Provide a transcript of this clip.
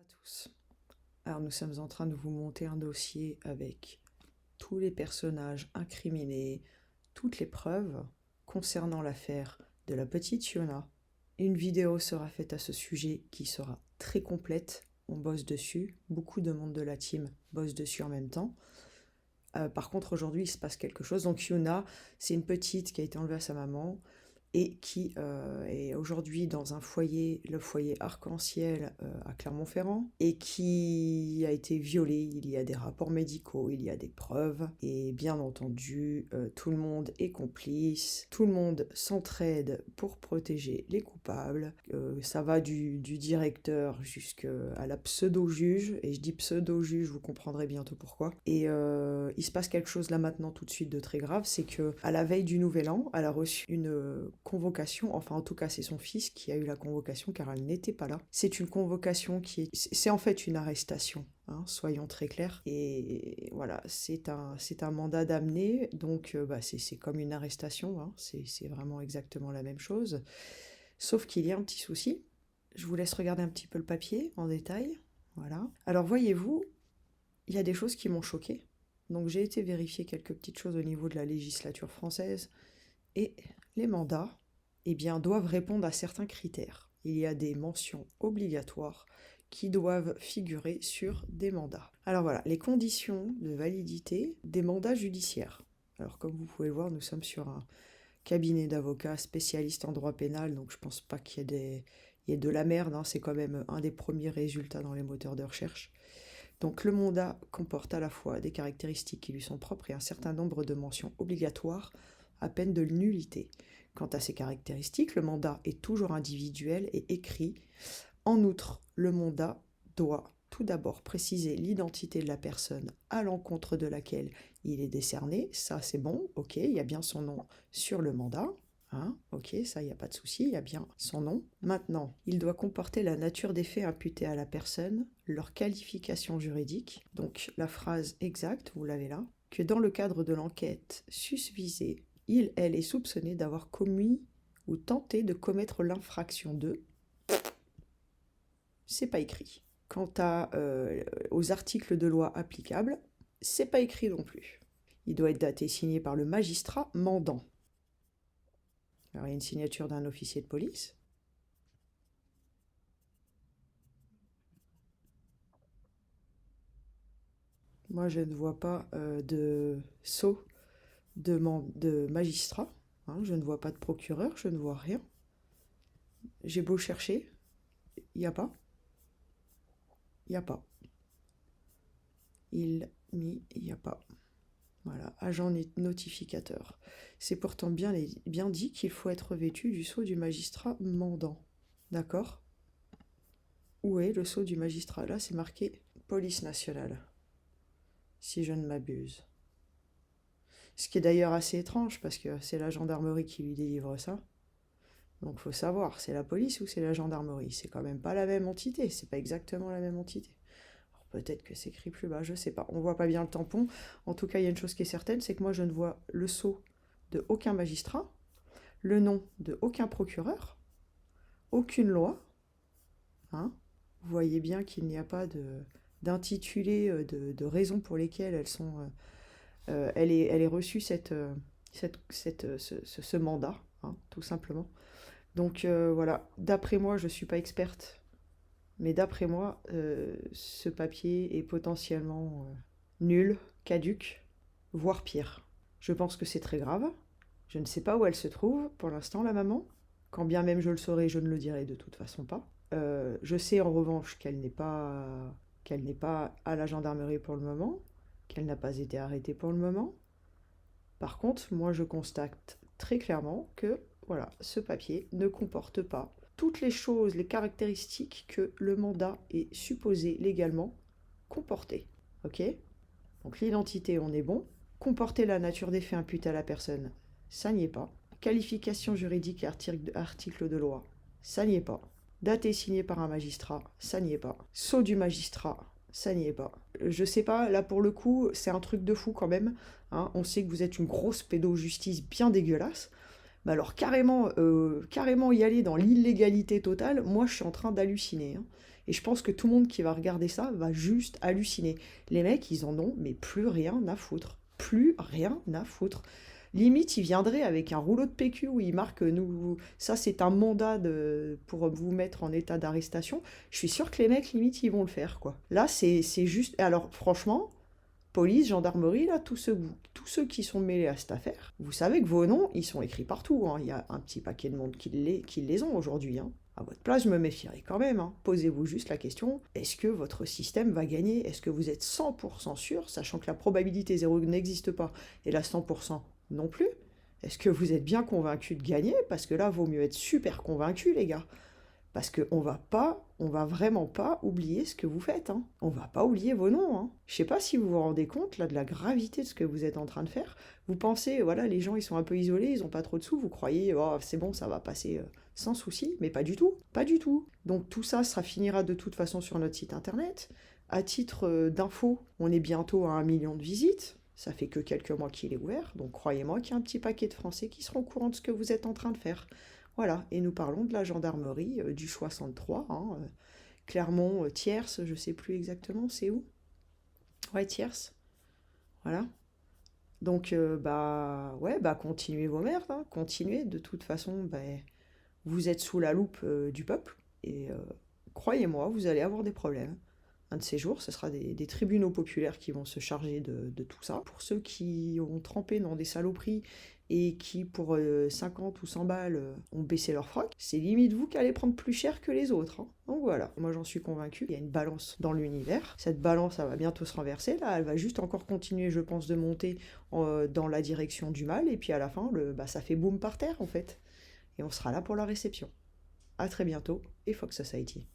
tous. Alors nous sommes en train de vous monter un dossier avec tous les personnages incriminés, toutes les preuves concernant l'affaire de la petite Yona. Une vidéo sera faite à ce sujet qui sera très complète. On bosse dessus, beaucoup de monde de la team bosse dessus en même temps. Par contre aujourd'hui il se passe quelque chose. Donc Yona, c'est une petite qui a été enlevée à sa maman et qui est aujourd'hui dans un foyer, le foyer Arc-en-Ciel à Clermont-Ferrand, et qui a été violée. Il y a des rapports médicaux, il y a des preuves, et bien entendu, tout le monde est complice, tout le monde s'entraide pour protéger les coupables. Ça va du directeur jusqu'à la pseudo-juge, et je dis pseudo-juge, vous comprendrez bientôt pourquoi. Et il se passe quelque chose là maintenant tout de suite de très grave, c'est que à la veille du Nouvel An, elle a reçu une convocation, enfin en tout cas c'est son fils qui a eu la convocation car elle n'était pas là. C'est une convocation c'est en fait une arrestation, hein, soyons très clairs. Et voilà, c'est un mandat d'amener, donc c'est comme une arrestation, hein, c'est vraiment exactement la même chose. Sauf qu'il y a un petit souci. Je vous laisse regarder un petit peu le papier en détail. Voilà. Alors voyez-vous, il y a des choses qui m'ont choquée. Donc j'ai été vérifier quelques petites choses au niveau de la législature française. Et les mandats, doivent répondre à certains critères. Il y a des mentions obligatoires qui doivent figurer sur des mandats. Alors voilà, les conditions de validité des mandats judiciaires. Alors comme vous pouvez le voir, nous sommes sur un cabinet d'avocats spécialistes en droit pénal, donc je pense pas qu'il y ait de la merde, hein, c'est quand même un des premiers résultats dans les moteurs de recherche. Donc le mandat comporte à la fois des caractéristiques qui lui sont propres et un certain nombre de mentions obligatoires à peine de nullité. Quant à ces caractéristiques, le mandat est toujours individuel et écrit. En outre, le mandat doit tout d'abord préciser l'identité de la personne à l'encontre de laquelle il est décerné. Ça, c'est bon, ok, il y a bien son nom sur le mandat. Hein, ok, ça, il n'y a pas de souci, il y a bien son nom. Maintenant, il doit comporter la nature des faits imputés à la personne, leur qualification juridique, donc la phrase exacte, vous l'avez là, que dans le cadre de l'enquête susvisée, elle est soupçonnée d'avoir commis ou tenté de commettre l'infraction de... C'est pas écrit. Quant aux articles de loi applicables, c'est pas écrit non plus. Il doit être daté signé par le magistrat mandant. Alors il y a une signature d'un officier de police. Moi je ne vois pas de sceau de magistrat. Hein, je ne vois pas de procureur, je ne vois rien. J'ai beau chercher, il n'y a pas. Il n'y a pas. Il n'y a pas. Voilà, agent notificateur. C'est pourtant bien dit qu'il faut être vêtu du sceau du magistrat mandant. D'accord ? Où est le sceau du magistrat ? Là, c'est marqué police nationale, si je ne m'abuse. Ce qui est d'ailleurs assez étrange, parce que c'est la gendarmerie qui lui délivre ça. Donc faut savoir, c'est la police ou c'est la gendarmerie ? C'est quand même pas la même entité, c'est pas exactement la même entité. Alors peut-être que c'est écrit plus bas, je sais pas. On voit pas bien le tampon. En tout cas, il y a une chose qui est certaine, c'est que moi je ne vois le sceau de aucun magistrat, le nom de aucun procureur, aucune loi. Hein ? Vous voyez bien qu'il n'y a pas d'intitulé, de raisons pour lesquelles elle est reçue ce mandat, hein, tout simplement. Donc voilà, d'après moi, je ne suis pas experte, mais d'après moi, ce papier est potentiellement nul, caduc, voire pire. Je pense que c'est très grave. Je ne sais pas où elle se trouve pour l'instant, la maman. Quand bien même je le saurais, je ne le dirai de toute façon pas. Je sais en revanche qu'elle n'est pas à la gendarmerie pour le moment, qu'elle n'a pas été arrêtée pour le moment. Par contre, moi je constate très clairement que voilà, ce papier ne comporte pas toutes les choses, les caractéristiques que le mandat est supposé légalement comporter. Ok ? Donc l'identité, on est bon. Comporter la nature des faits imputés à la personne, ça n'y est pas. Qualification juridique et article de loi, ça n'y est pas. Date et signée par un magistrat, ça n'y est pas. Sceau du magistrat, ça n'y est pas. Je sais pas, là pour le coup, c'est un truc de fou quand même. Hein. On sait que vous êtes une grosse pédo-justice bien dégueulasse. Mais alors carrément y aller dans l'illégalité totale, moi je suis en train d'halluciner, hein. Et je pense que tout le monde qui va regarder ça va juste halluciner. Les mecs, ils en ont mais plus rien à foutre. Plus rien à foutre. Limite, ils viendraient avec un rouleau de PQ où ils marquent nous, ça c'est un mandat pour vous mettre en état d'arrestation. Je suis sûre que les mecs, limite, ils vont le faire, quoi. Là, c'est juste. Alors, franchement, police, gendarmerie, là, tous ceux qui sont mêlés à cette affaire, vous savez que vos noms, ils sont écrits partout, hein. Il y a un petit paquet de monde qui les ont aujourd'hui, hein. À votre place, je me méfierais quand même, hein. Posez-vous juste la question, est-ce que votre système va gagner? Est-ce que vous êtes 100% sûr, sachant que la probabilité zéro n'existe pas, et la 100% non plus? Est-ce que vous êtes bien convaincu de gagner? Parce que là, vaut mieux être super convaincu, les gars. Parce qu'on va vraiment pas oublier ce que vous faites, hein. On va pas oublier vos noms, hein. Je sais pas si vous vous rendez compte, là, de la gravité de ce que vous êtes en train de faire. Vous pensez, voilà, les gens, ils sont un peu isolés, ils ont pas trop de sous, vous croyez, oh, c'est bon, ça va passer sans souci, mais pas du tout, pas du tout. Donc tout ça, ça finira de toute façon sur notre site internet. À titre d'info, on est bientôt à 1 million de visites. Ça fait que quelques mois qu'il est ouvert, donc croyez-moi qu'il y a un petit paquet de Français qui seront au courant de ce que vous êtes en train de faire. Voilà, et nous parlons de la gendarmerie du 63, hein, Clermont, Thiers, je sais plus exactement, c'est où? Ouais, Thiers, voilà. Donc, bah, ouais, bah, continuez vos merdes, hein, continuez, de toute façon, bah, vous êtes sous la loupe du peuple, et croyez-moi, vous allez avoir des problèmes. Un de ces jours, ce sera des tribunaux populaires qui vont se charger de tout ça. Pour ceux qui ont trempé dans des saloperies et qui, pour 50 ou 100 balles, ont baissé leur froc, c'est limite vous qui allez prendre plus cher que les autres, hein. Donc voilà, moi j'en suis convaincue. Il y a une balance dans l'univers. Cette balance, elle va bientôt se renverser. Là, elle va juste encore continuer, je pense, de monter dans la direction du mal. Et puis à la fin, bah, ça fait boum par terre, en fait. Et on sera là pour la réception. À très bientôt et Fox Society.